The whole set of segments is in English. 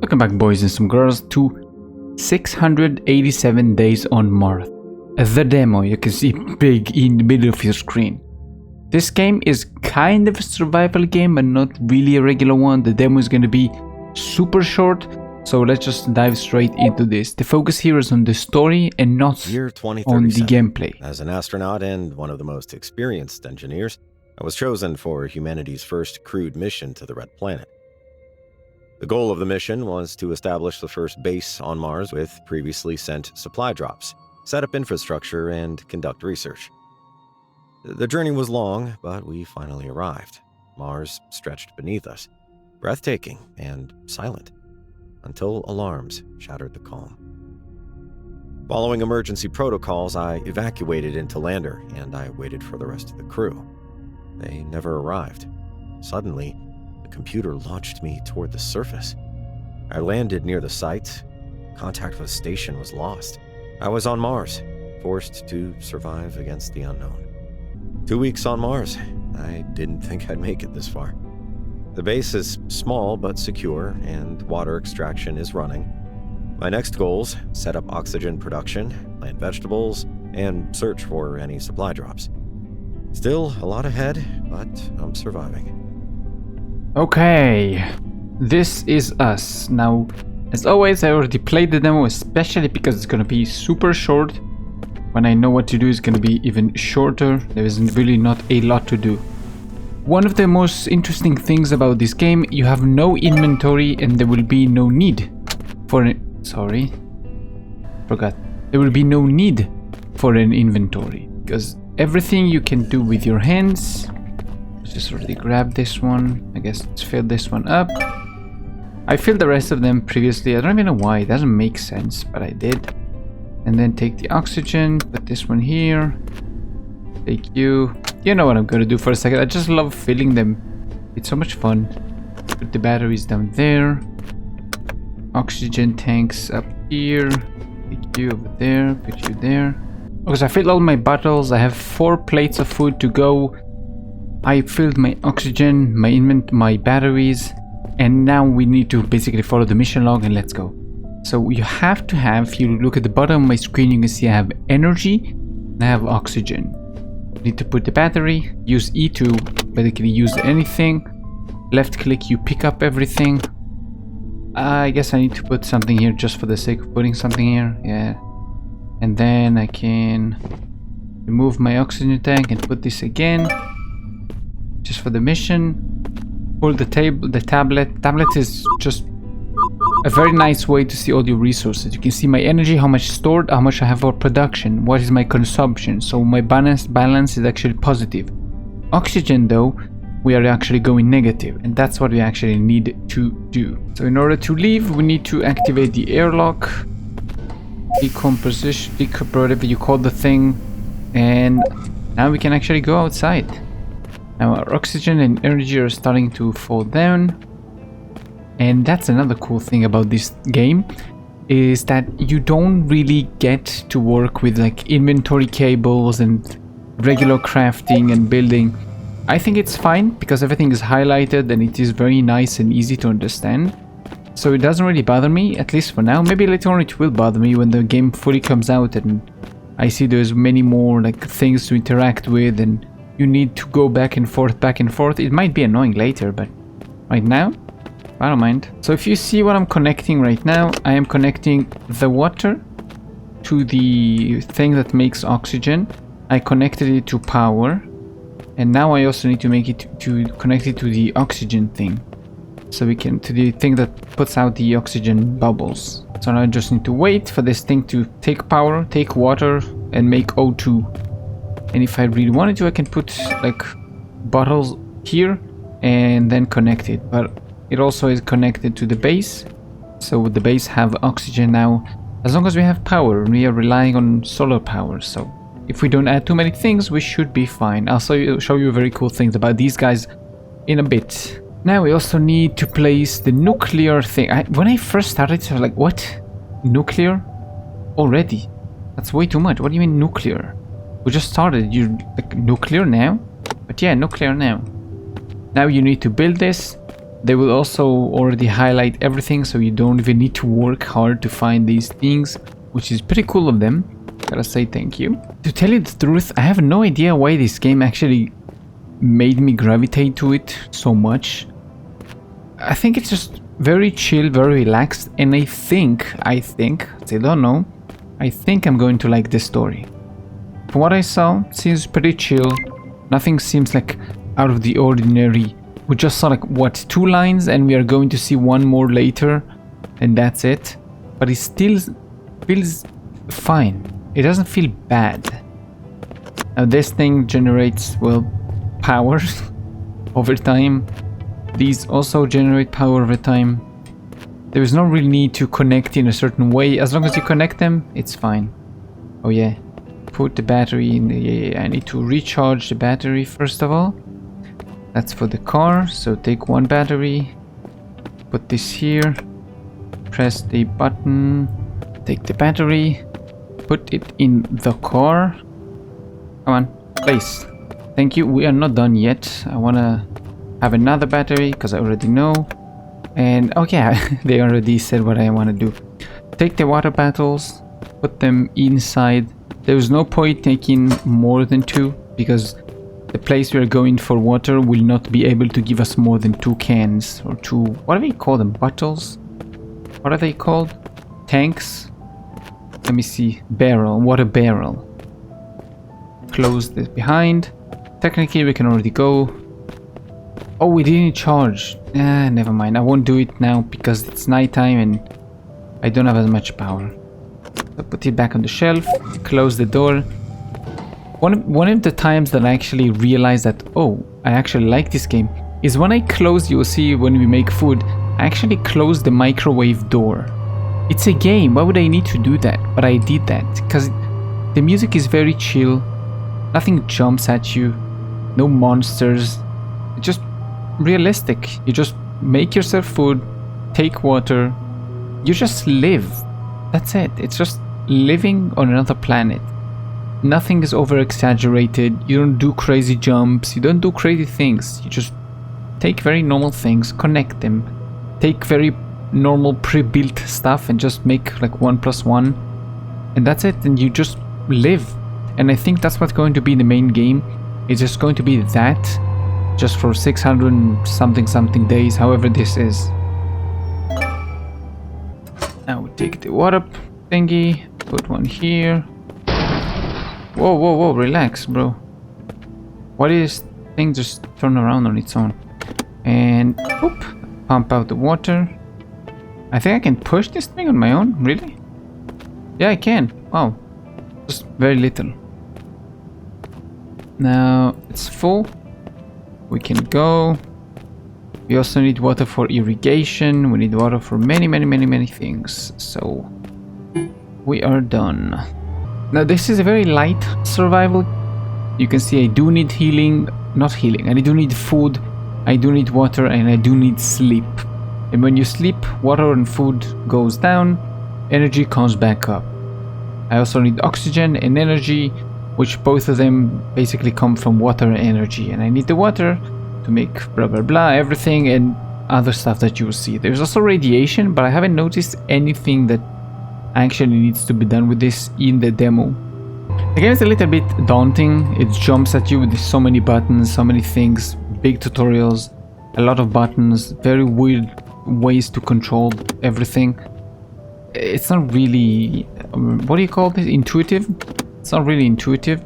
Welcome back, boys and some girls, to 687 Days on Mars. The demo you can see big in the middle of your screen. This game is kind of a survival game, but not really a regular one. The demo is going to be super short, so let's just dive straight into this. The focus here is on the story and not on the gameplay. As an astronaut and one of the most experienced engineers, I was chosen for humanity's first crewed mission to the Red Planet. The goal of the mission was to establish the first base on Mars with previously sent supply drops, set up infrastructure, and conduct research. The journey was long, but we finally arrived. Mars stretched beneath us, breathtaking and silent, until alarms shattered the calm. Following emergency protocols, I evacuated into lander, and I waited for the rest of the crew. They never arrived. Suddenly, the computer launched me toward the surface. I landed near the site. Contact with the station was lost. I was on Mars, forced to survive against the unknown. 2 weeks on Mars. I didn't think I'd make it this far. The base is small but secure, and water extraction is running. My next goals: set up oxygen production, plant vegetables, and search for any supply drops. Still a lot ahead, but I'm surviving. Okay, this is us. Now, as always, I already played the demo, especially because it's gonna be super short. When I know what to do, it's gonna be even shorter. There is really not a lot to do. One of the most interesting things about this game, you have no inventory and there will be no need for an... Sorry. Forgot. There will be no need for an inventory, because everything you can do with your hands. Let's just already grab this one. I guess let's fill this one up. I filled the rest of them previously. I don't even know why. It doesn't make sense, but I did. And then take the oxygen, put this one here. Take you. You know what I'm gonna do for a second. I just love filling them. It's so much fun. Put the batteries down there. Oxygen tanks up here. Take you over there. Put you there. Because I filled all my bottles. I have 4 plates of food to go. I filled my oxygen, my batteries, and now we need to basically follow the mission log and let's go. So you have to have, if you look at the bottom of my screen, you can see I have energy and I have oxygen. You need to put the battery, use E to basically use anything. Left click, you pick up everything. I guess I need to put something here just for the sake of putting something here. Yeah. And then I can remove my oxygen tank and put this again. Just for the mission. Pull the tablet. Tablet is just a very nice way to see all your resources. You can see my energy, how much stored, how much I have for production, what is my consumption. So my balance is actually positive. Oxygen though, we are actually going negative, and that's what we actually need to do. So in order to leave, we need to activate the airlock, decomposition, whatever you call the thing, and now we can actually go outside. Now our oxygen and energy are starting to fall down. And that's another cool thing about this game, is that you don't really get to work with like inventory cables and regular crafting and building. I think it's fine because everything is highlighted and it is very nice and easy to understand. So it doesn't really bother me, at least for now. Maybe later on it will bother me when the game fully comes out and I see there's many more like things to interact with and you need to go back and forth. It might be annoying later, but right now, I don't mind. So if you see what I'm connecting right now, I am connecting the water to the thing that makes oxygen. I connected it to power. And now I also need to make it to connect it to the oxygen thing. So we can, to the thing that puts out the oxygen bubbles. So now I just need to wait for this thing to take power, take water, and make O2. And if I really wanted to, I can put like bottles here and then connect it. But it also is connected to the base. So the base have oxygen now. As long as we have power, we are relying on solar power. So if we don't add too many things, we should be fine. I'll show you very cool things about these guys in a bit. Now we also need to place the nuclear thing. When I first started, I was like, what? Nuclear? Already? That's way too much. What do you mean nuclear? We just started. You're like nuclear now? But yeah, nuclear now. Now you need to build this. They will also already highlight everything, so you don't even need to work hard to find these things, which is pretty cool of them. Gotta say thank you. To tell you the truth, I have no idea why this game actually made me gravitate to it so much. I think it's just very chill, very relaxed, and I think, I don't know, I think I'm going to like this story. From what I saw, it seems pretty chill. Nothing seems like out of the ordinary. We just saw like, what, 2 lines, and we are going to see one more later, and that's it. But it still feels fine. It doesn't feel bad. Now this thing generates, well, power over time. These also generate power over time. There is no real need to connect in a certain way. As long as you connect them, it's fine. Oh yeah. Put the battery in the... Yeah, I need to recharge the battery first of all. That's for the car, so take 1 battery. Put this here. Press the button. Take the battery. Put it in the car. Come on, place. Thank you. We are not done yet. I wanna have another battery because I already know. And oh yeah, they already said what I want to do. Take the water bottles, put them inside. There's no point taking more than 2 because the place we are going for water will not be able to give us more than 2 cans or 2. What do we call them? Bottles? What are they called? Tanks? Let me see. Barrel. Water barrel. Close this behind. Technically we can already go. Oh, we didn't charge. Never mind. I won't do it now because it's nighttime and I don't have as much power. So put it back on the shelf. Close the door. One of the times that I actually realized that, oh, I actually like this game is when I close, you'll see when we make food, I actually close the microwave door. It's a game. Why would I need to do that? But I did that because the music is very chill. Nothing jumps at you. No monsters. It's just realistic. You just make yourself food, take water, you just live. That's it. It's just living on another planet. Nothing is over exaggerated. You don't do crazy jumps, you don't do crazy things. You just take very normal things, connect them, take very normal pre-built stuff and just make like 1 + 1, and that's it. And you just live. And I think that's what's going to be the main game. It's just going to be that, just for 600 and something days, however this is. Now we take the water thingy, put one here. Whoa, relax, bro. Why did this thing just turn around on its own? And whoop, pump out the water. I think I can push this thing on my own, really? Yeah, I can. Wow, just very little. Now it's full. We can go. We also need water for irrigation. We need water for many things. So we are done. Now this is a very light survival. You can see I do need healing. Not healing. I do need food. I do need water and I do need sleep. And when you sleep, water and food goes down. Energy comes back up. I also need oxygen and energy, which both of them basically come from water and energy. And I need the water to make blah blah blah, everything and other stuff that you will see. There's also radiation, but I haven't noticed anything that actually needs to be done with this in the demo. The game is a little bit daunting. It jumps at you with so many buttons, so many things, big tutorials, a lot of buttons, very weird ways to control everything. It's not really, what do you call this, intuitive? It's not really intuitive,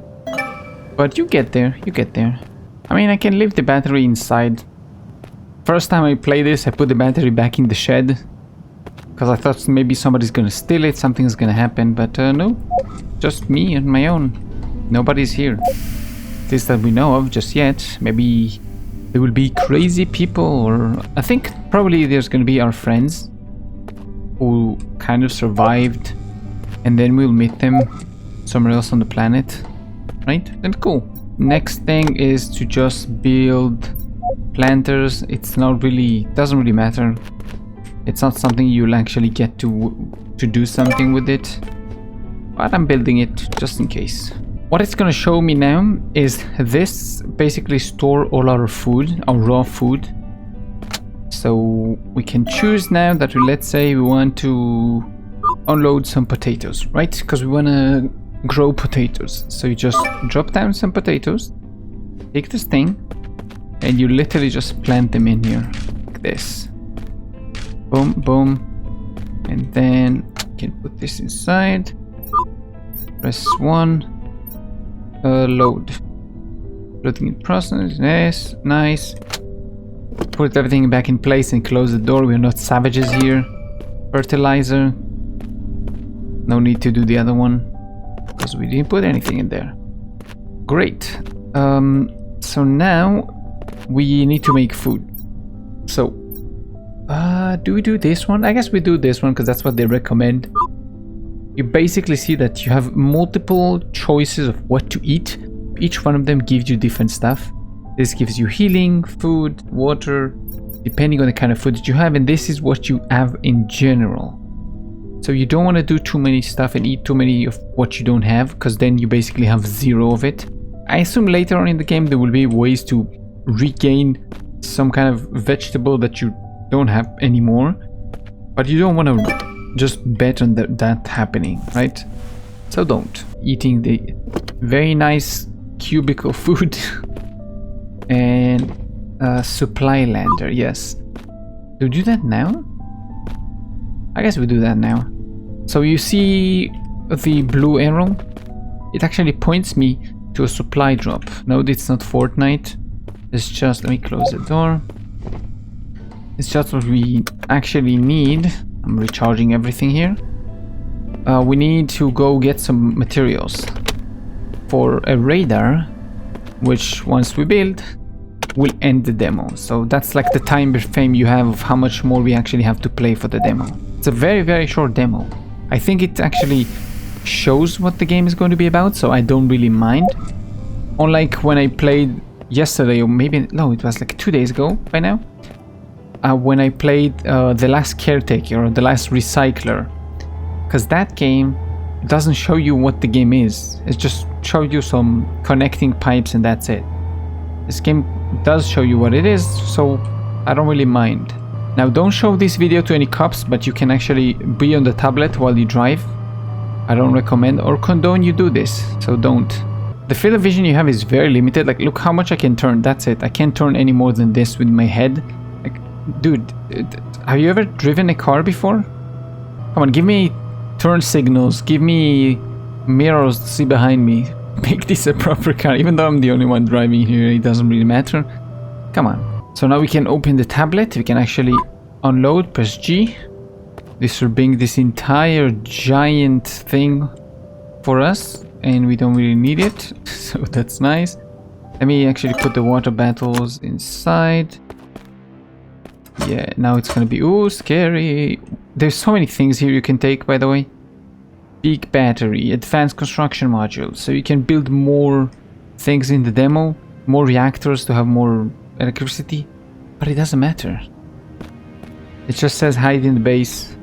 but you get there, I mean, I can leave the battery inside. First time I play this, I put the battery back in the shed because I thought maybe somebody's gonna steal it, something's gonna happen, but no, just me on my own. Nobody's here, at least that we know of just yet. Maybe there will be crazy people, or I think probably there's gonna be our friends who kind of survived, and then we'll meet them somewhere else on the planet, right? And cool. Next thing is to just build planters. It's not really, doesn't really matter. It's not something you'll actually get to do something with it, but I'm building it just in case. What it's gonna show me now is this basically store all our food, our raw food. So we can choose now that let's say we want to unload some potatoes, right? Because we want to grow potatoes. So you just drop down some potatoes, take this thing, and you literally just plant them in here like this. Boom, boom. And then you can put this inside. Press 1. Load. Loading in process. Yes, nice. Put everything back in place and close the door. We're not savages here. Fertilizer. No need to do the other one because we didn't put anything in there. Great. So now we need to make food. So do we do this one? I guess we do this one because that's what they recommend. You basically see that you have multiple choices of what to eat. Each one of them gives you different stuff. This gives you healing, food, water, depending on the kind of food that you have, and this is what you have in general. So you don't want to do too many stuff and eat too many of what you don't have, because then you basically have 0 of it. I assume later on in the game there will be ways to regain some kind of vegetable that you don't have anymore, but you don't want to just bet on that happening, right? So don't. Eating the very nice cubicle food. And supply lander, yes. Do we do that now? I guess we do that now. So you see the blue arrow? It actually points me to a supply drop. No, it's not Fortnite. It's just, let me close the door. It's just what we actually need. I'm recharging everything here. We need to go get some materials for a radar, which once we build will end the demo. So that's like the time frame you have of how much more we actually have to play for the demo. It's a very short demo. I think it actually shows what the game is going to be about, so I don't really mind. Unlike when I played yesterday, or maybe no, it was like 2 days ago by now, when I played The Last Caretaker or The Last Recycler, because that game doesn't show you what the game is. It just shows you some connecting pipes and that's it. This game does show you what it is, so I don't really mind. Now don't show this video to any cops, but you can actually be on the tablet while you drive. I don't recommend or condone you do this, so don't. The field of vision you have is very limited. Like, look how much I can turn, that's it. I can't turn any more than this with my head. Like, dude, have you ever driven a car before? Come on, give me turn signals, give me mirrors to see behind me. Make this a proper car, even though I'm the only one driving here, it doesn't really matter. Come on. So now we can open the tablet, we can actually unload, press G. This will bring this entire giant thing for us, and we don't really need it, so that's nice. Let me actually put the water bottles inside. Yeah, now it's gonna be, ooh, scary. There's so many things here you can take, by the way. Big battery, advanced construction module, so you can build more things in the demo, more reactors to have more electricity, but it doesn't matter. It just says hide in the base,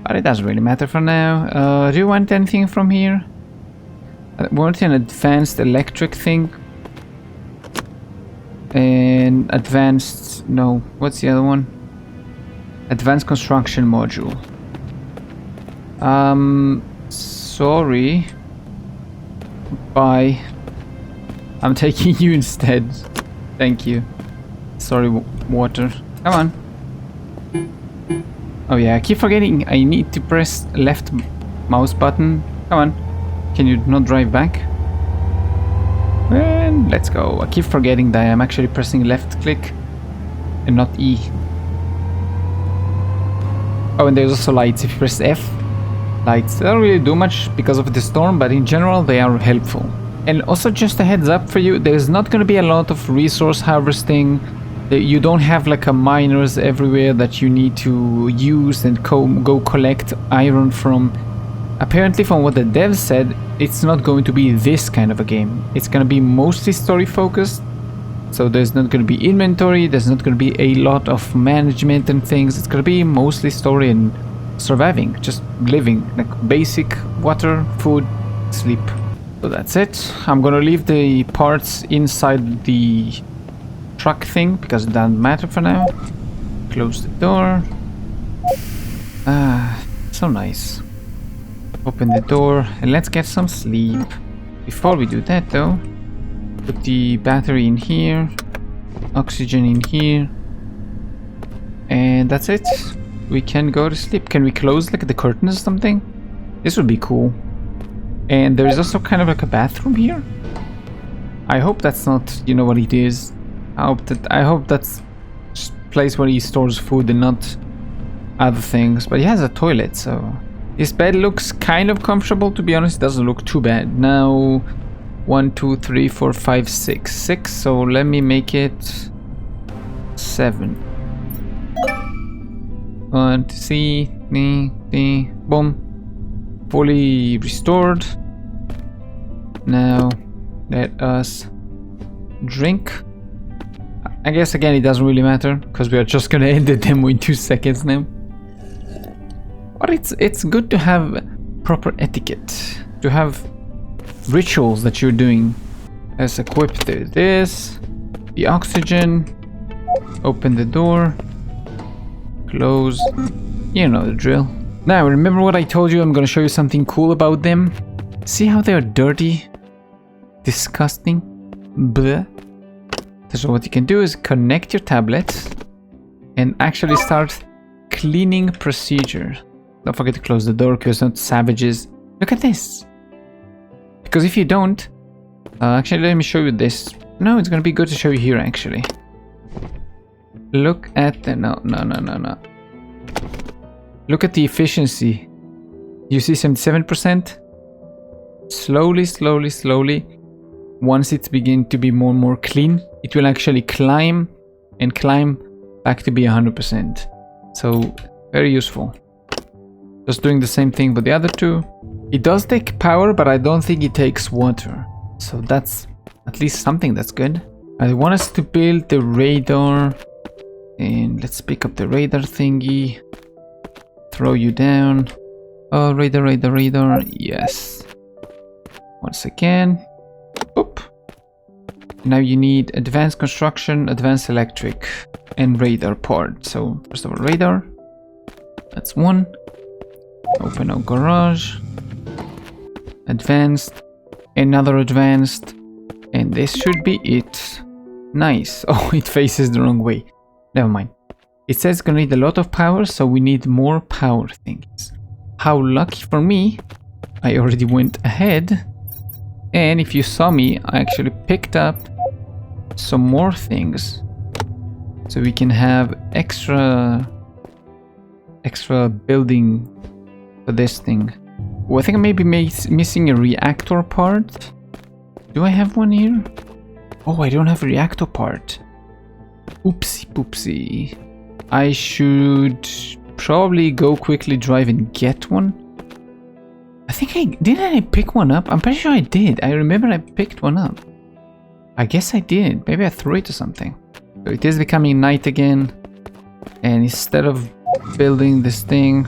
but it doesn't really matter for now. Do you want anything from here? I want an advanced electric thing. And advanced, no, what's the other one? Advanced construction module. Sorry. Bye. I'm taking you instead. Thank you. Sorry, water. Come on. Oh yeah, I keep forgetting I need to press left mouse button. Come on. Can you not drive back? And let's go. I keep forgetting that I'm actually pressing left click and not E. Oh, and there's also lights. If you press F, lights. They don't really do much because of the storm, but in general they are helpful. And also just a heads up for you, there's not going to be a lot of resource harvesting. You don't have like a miners everywhere that you need to use and go collect iron from. Apparently, from what the devs said, it's not going to be this kind of a game. It's going to be mostly story focused. So there's not going to be inventory, there's not going to be a lot of management and things. It's going to be mostly story and surviving, just living, like basic water, food, sleep. So that's it. I'm going to leave the parts inside the truck thing because it doesn't matter for now. Close the door. Ah, so nice. Open the door and let's get some sleep. Before we do that though, put the battery in here, oxygen in here, and that's it. We can go to sleep. Can we close like the curtains or something? This would be cool. And there is also kind of like a bathroom here. I hope that's not, you know what it is. I hope that's just a place where he stores food and not other things. But he has a toilet, so his bed looks kind of comfortable, to be honest. It doesn't look too bad. Now 1, 2, 3, 4, 5, 6. 6, so let me make it 7. 1, 2, 3, boom. Fully restored. Now let us drink. I guess again it doesn't really matter because we are just gonna end the demo in 2 seconds now. But it's good to have proper etiquette, to have rituals that you're doing. Let's equip this, the oxygen, open the door, close, you know the drill. Now remember what I told you, I'm gonna show you something cool about them. See how they're dirty? Disgusting? Bleh. So what you can do is connect your tablet and actually start cleaning procedure. Don't forget to close the door because it's not savages. Look at this. Because if you don't, actually let me show you this. No, it's gonna be good to show you here actually. Look at the, no. Look at the efficiency. You see 77%? Slowly. Once it's begin to be more and more clean, it will actually climb and climb back to be 100%. So very useful. Just doing the same thing with the other two. It does take power, but I don't think it takes water. So that's at least something that's good. I want us to build the radar. And let's pick up the radar thingy. Throw you down. Oh, radar. Yes. Once again. Oop. Now you need advanced construction, advanced electric, and radar part. So first of all, radar. That's one. Open our garage. Advanced. Another advanced. And this should be it. Nice. Oh, it faces the wrong way. Never mind. It says it's gonna need a lot of power, so we need more power things. How lucky for me, I already went ahead. And if you saw me, I actually picked up some more things. So we can have extra building for this thing. Oh, I think I may be missing a reactor part. Do I have one here? Oh, I don't have a reactor part. Oopsie poopsie. I should probably go quickly drive and get one. I think didn't I pick one up? I'm pretty sure I did. I remember I picked one up. I guess I did. Maybe I threw it or something. So it is becoming night again. And instead of building this thing,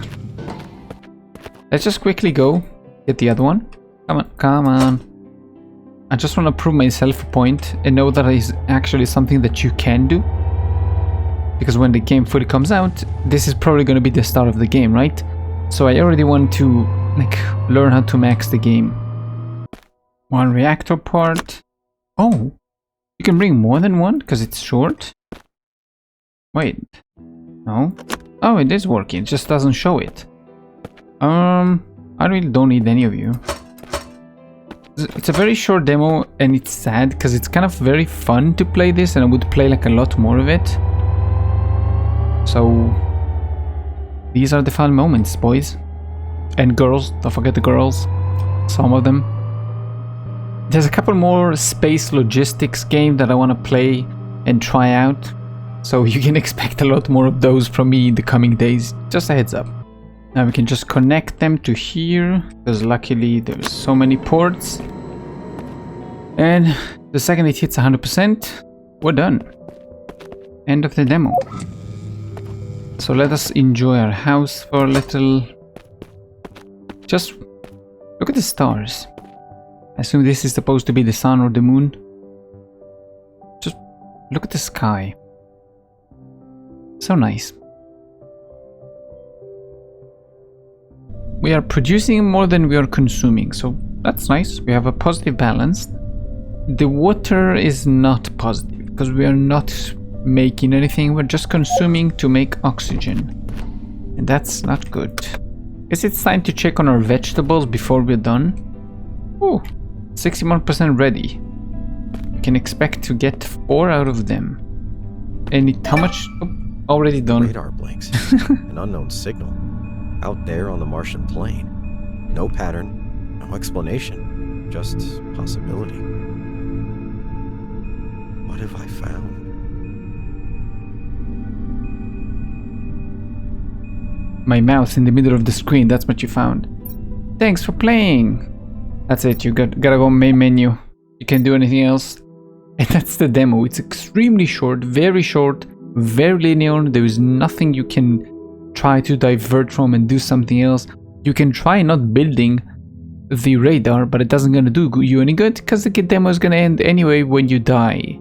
let's just quickly go get the other one. Come on. I just want to prove myself a point and know that is actually something that you can do. Because when the game fully comes out, this is probably going to be the start of the game, right? So I already want to learn how to max the game. One reactor part. Oh, you can bring more than one because it's short. Wait, no. Oh, it is working. It just doesn't show it. I really don't need any of you. It's a very short demo and it's sad because it's kind of very fun to play this and I would play like a lot more of it. So these are the fun moments, boys and girls. Don't forget the girls, some of them. There's a couple more space logistics games that I want to play and try out, so you can expect a lot more of those from me in the coming days. Just a heads up. Now we can just connect them to here because luckily there's so many ports, and the second it hits 100%, we're done. End of the demo. So let us enjoy our house for a little. Just look at the stars. I assume this is supposed to be the sun or the moon. Just look at the sky. So nice. We are producing more than we are consuming, so that's nice. We have a positive balance. The water is not positive because we are not making anything. We're just consuming to make oxygen, and that's not good. Guess it's time to check on our vegetables before we're done. Oh, 61% ready. We can expect to get 4 out of them. And how much? Oh, already done. Radar blinks. An unknown signal. Out there on the Martian plain. No pattern, no explanation. Just possibility. What have I found? My mouse in the middle of the screen, that's what you found. Thanks for playing. That's it, you gotta go main menu. You can't do anything else. And that's the demo. It's extremely short, very linear. There is nothing you can try to divert from and do something else. You can try not building the radar, but it doesn't gonna do you any good because the demo is gonna end anyway when you die.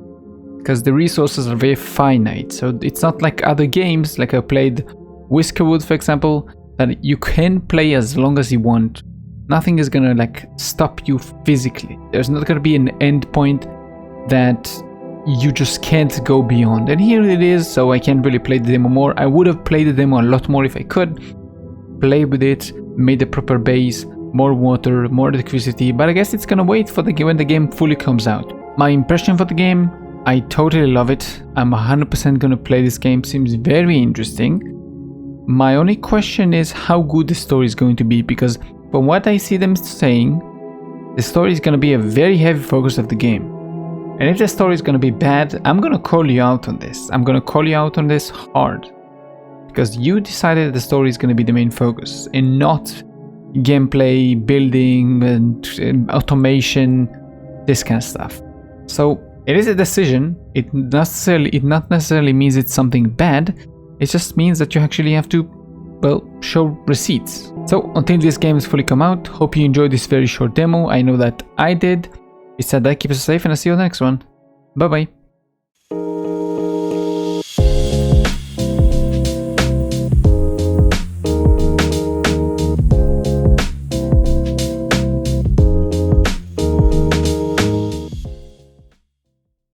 Because the resources are very finite. So it's not like other games, like I played Whiskerwood, for example, that you can play as long as you want. Nothing is gonna like stop you physically. There's not gonna be an end point that you just can't go beyond. And here it is, so I can't really play the demo more. I would have played the demo a lot more if I could. Play with it, made the proper base, more water, more electricity, but I guess it's gonna wait for the game when the game fully comes out. My impression for the game, I totally love it. I'm 100% gonna play this game, seems very interesting. My only question is how good the story is going to be, because from what I see them saying, the story is going to be a very heavy focus of the game. And if the story is going to be bad, I'm going to call you out on this. I'm going to call you out on this hard. Because you decided the story is going to be the main focus and not gameplay, building, and automation, this kind of stuff. So it is a decision. It not necessarily means it's something bad. It just means that you actually have to, well, show receipts. So until this game is fully come out, hope you enjoyed this very short demo. I know that I did. It's said that, keep us safe, and I'll see you on the next one. Bye bye.